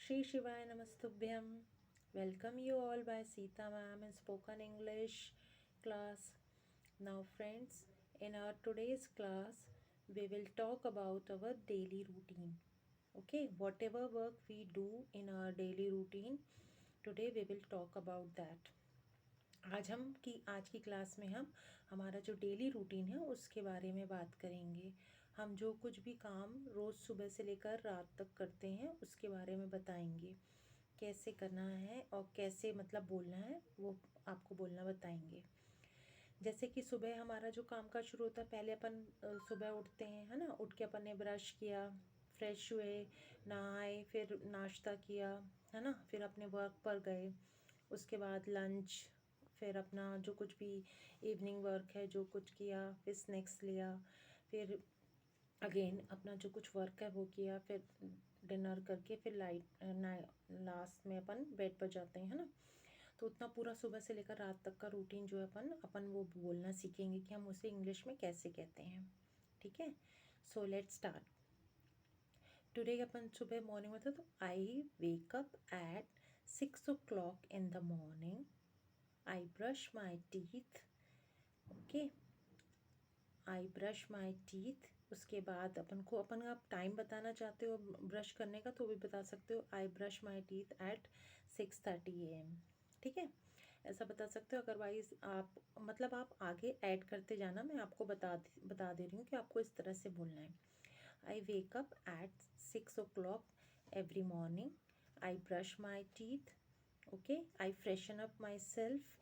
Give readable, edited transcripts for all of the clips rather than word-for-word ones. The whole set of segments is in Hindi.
Shri Shivaya Namastubhyam. Welcome you all by Sita ma'am in spoken English class. Now friends, in our today's class, we will talk about our daily routine. Okay, whatever work we do in our daily routine, today we will talk about that. आज की क्लास में हम हमारा जो डेली रूटीन है उसके बारे में बात करेंगे। हम जो कुछ भी काम रोज़ सुबह से लेकर रात तक करते हैं उसके बारे में बताएंगे, कैसे करना है और कैसे मतलब बोलना है वो आपको बोलना बताएंगे। जैसे कि सुबह हमारा जो काम काज शुरू होता है, पहले अपन सुबह उठते हैं, है ना। उठ के अपन ने ब्रश किया, फ्रेश हुए, नहाए, फिर नाश्ता किया, है ना। फिर अपने वर्क पर गए, उसके बाद लंच, फिर अपना जो कुछ भी इवनिंग वर्क है जो कुछ किया, फिर स्नैक्स लिया, फिर अगेन अपना जो कुछ वर्क है वो किया, फिर डिनर करके फिर लास्ट में अपन बेड पर जाते हैं, है ना। तो उतना पूरा सुबह से लेकर रात तक का रूटीन जो है अपन वो बोलना सीखेंगे कि हम उसे इंग्लिश में कैसे कहते हैं। ठीक है, सो लेट्स स्टार्ट। टुडे अपन सुबह मॉर्निंग में था तो I wake up at 6 o'clock in the morning. I brush my teeth. Okay, I brush my teeth. उसके बाद अपन आप टाइम बताना चाहते हो ब्रश करने का तो भी बता सकते हो। I brush my teeth at 6:30 AM। ठीक है, ऐसा बता सकते हो। अदरवाइज आप मतलब आप आगे ऐड करते जाना, मैं आपको बता दे रही हूँ कि आपको इस तरह से बोलना है। I wake up at 6 o'clock every morning. I brush my teeth. Okay, I freshen up myself.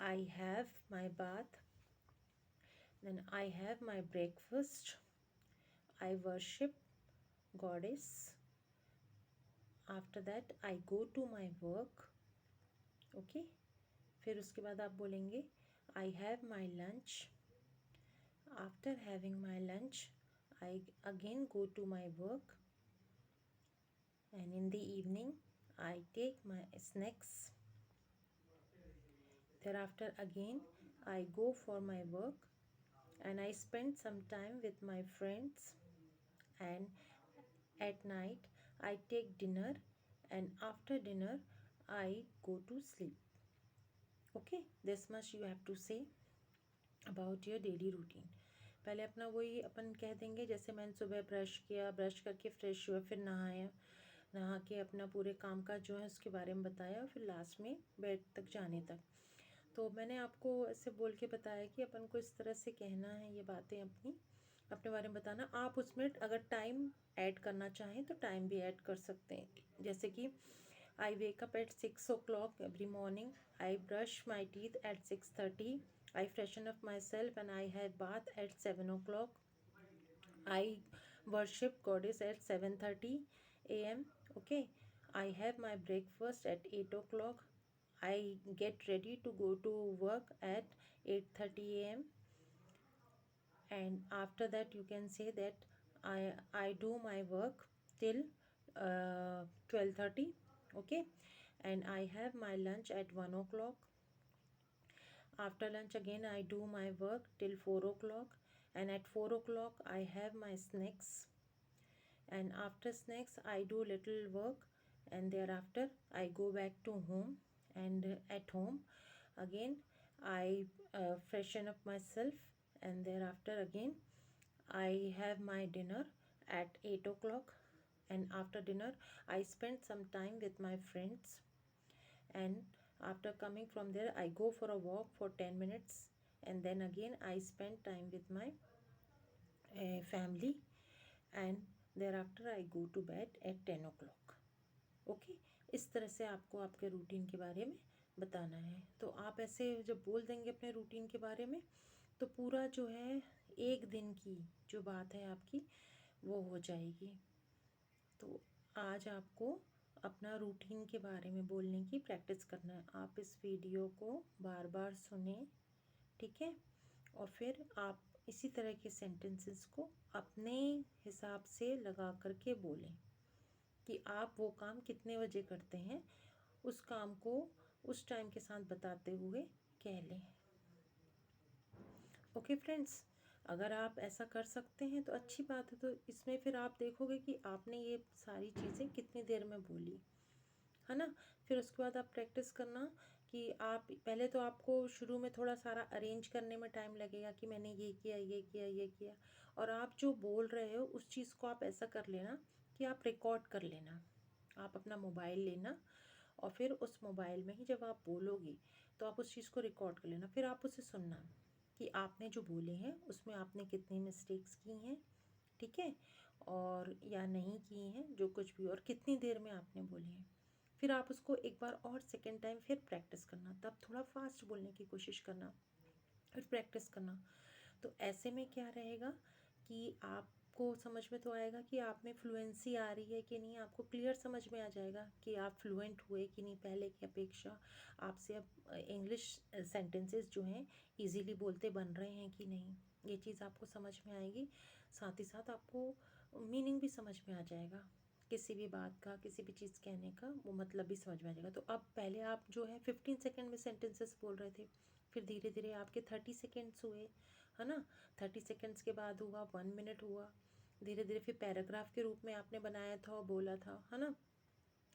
I have my bath, then I have my breakfast, I worship goddess, after that I go to my work. Okay, फिर उसके बाद आप बोलेंगे I have my lunch, after having my lunch I again go to my work, and in the evening I take my snacks. Thereafter again I go for my work and I spend some time with my friends, and at night I take dinner, and after dinner I go to sleep. Okay, this much you have to say about your daily routine. पहले अपना वही अपन कह देंगे, जैसे मैंने सुबह ब्रश किया, ब्रश करके फ्रेश हुआ, फिर नहाया, नहा के अपना पूरे काम काज जो है उसके बारे में बताया, और फिर लास्ट में बेड तक जाने तक। तो मैंने आपको ऐसे बोल के बताया कि अपन को इस तरह से कहना है ये बातें, अपने बारे में बताना। आप उसमें अगर टाइम ऐड करना चाहें तो टाइम भी ऐड कर सकते हैं, जैसे कि I wake up at 6 o'clock every morning. I brush my teeth at 6:30. I freshen up myself and I have bath at 7 o'clock. I worship goddess at 7:30 AM. Okay, I have my breakfast at 8 o'clock. I get ready to go to work at 8:30 AM. And after that you can say that I do my work till 12:30. Okay, and I have my lunch at 1 o'clock. After lunch again I do my work till 4 o'clock, and at 4 o'clock I have my snacks, and after snacks I do little work, and thereafter I go back to home, and at home again I freshen up myself, and thereafter again I have my dinner at 8 o'clock, and after dinner I spend some time with my friends, and after coming from there I go for a walk for 10 minutes, and then again I spend time with my family, and thereafter I go to bed at 10 o'clock. Okay, इस तरह से आपको आपके रूटीन के बारे में बताना है। तो आप ऐसे जब बोल देंगे अपने रूटीन के बारे में तो पूरा जो है एक दिन की जो बात है आपकी वो हो जाएगी। तो आज आपको अपना रूटीन के बारे में बोलने की प्रैक्टिस करना है। आप इस वीडियो को बार बार सुने, ठीक है, और फिर आप इसी तरह के सेंटेंसेस को अपने हिसाब से लगा करके बोलें कि आप वो काम कितने बजे करते हैं, उस काम को उस टाइम के साथ बताते हुए कह लें। ओके फ्रेंड्स, अगर आप ऐसा कर सकते हैं तो अच्छी बात है। तो इसमें फिर आप देखोगे कि आपने ये सारी चीज़ें कितनी देर में बोली, है ना। फिर उसके बाद आप प्रैक्टिस करना कि आप पहले तो आपको शुरू में थोड़ा सारा अरेंज करने में टाइम लगेगा कि मैंने ये किया, ये किया, ये किया। और आप जो बोल रहे हो उस चीज़ को आप ऐसा कर लेना कि आप रिकॉर्ड कर लेना। आप अपना मोबाइल लेना और फिर उस मोबाइल में ही जब आप बोलोगे तो आप उस चीज़ को रिकॉर्ड कर लेना। फिर आप उसे सुनना कि आपने जो बोले हैं उसमें आपने कितनी मिस्टेक्स की हैं, ठीक है, और या नहीं की हैं, जो कुछ भी, और कितनी देर में आपने बोली हैं। फिर आप उसको एक बार और सेकेंड टाइम फिर प्रैक्टिस करना, तब थोड़ा फास्ट बोलने की कोशिश करना, फिर प्रैक्टिस करना। तो ऐसे में क्या रहेगा कि आपको समझ में तो आएगा कि आप में फ्लुएंसी आ रही है कि नहीं, आपको क्लियर समझ में आ जाएगा कि आप फ्लुएंट हुए कि नहीं पहले की अपेक्षा। आपसे अब इंग्लिश सेंटेंसेस जो हैं इजीली बोलते बन रहे हैं कि नहीं, ये चीज़ आपको समझ में आएगी। साथ ही साथ आपको मीनिंग भी समझ में आ जाएगा, किसी भी बात का, किसी भी चीज़ कहने का वो मतलब भी समझ में आ जाएगा। तो अब पहले आप जो है 15 सेकेंड में सेंटेंसेस बोल रहे थे, फिर धीरे धीरे आपके 30 सेकेंड्स हुए, है ना। 30 सेकेंड्स के बाद हुआ 1 मिनट हुआ, धीरे धीरे फिर पैराग्राफ के रूप में आपने बनाया था और बोला था, है ना।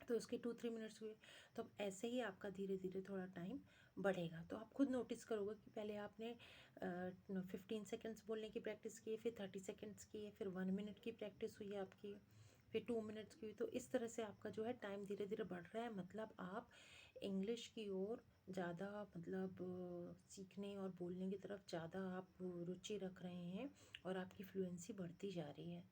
तो उसके 2-3 मिनट्स हुए। तो अब ऐसे ही आपका धीरे धीरे थोड़ा टाइम बढ़ेगा। तो आप खुद नोटिस करोगे कि पहले आपने 15 सेकेंड्स बोलने की प्रैक्टिस की, फिर 30 सेकेंड्स की, फिर 1 मिनट की प्रैक्टिस हुई आपकी, फिर 2 मिनट्स की हुई। तो इस तरह से आपका जो है टाइम धीरे धीरे बढ़ रहा है। मतलब आप इंग्लिश की ओर ज़्यादा, मतलब सीखने और बोलने की तरफ ज़्यादा आप रुचि रख रहे हैं और आपकी फ्लुएंसी बढ़ती जा रही है।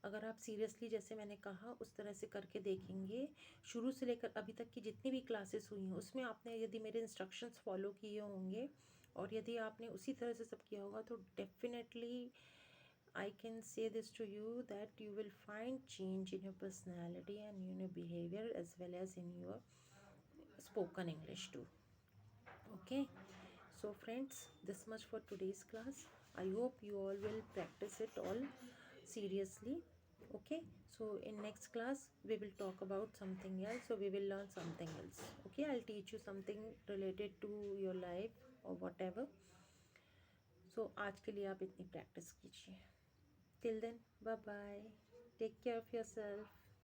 अगर आप सीरियसली, जैसे मैंने कहा, उस तरह से करके देखेंगे, शुरू से लेकर अभी तक की जितनी भी क्लासेस हुई हैं उसमें आपने यदि मेरे इंस्ट्रक्शंस फॉलो किए होंगे और यदि आपने उसी तरह से सब किया होगा तो definitely I can say this to you that you will find change in your personality and in your behavior as well as in your spoken English too. Okay, so friends, this much for today's class. I hope you all will practice it all seriously. Okay, so in next class we will talk about something else, so we will learn something else. Okay, I'll teach you something related to your life or whatever. So आज के लिए आप इतनी प्रैक्टिस कीजिए. Till then, bye bye. Take care of yourself.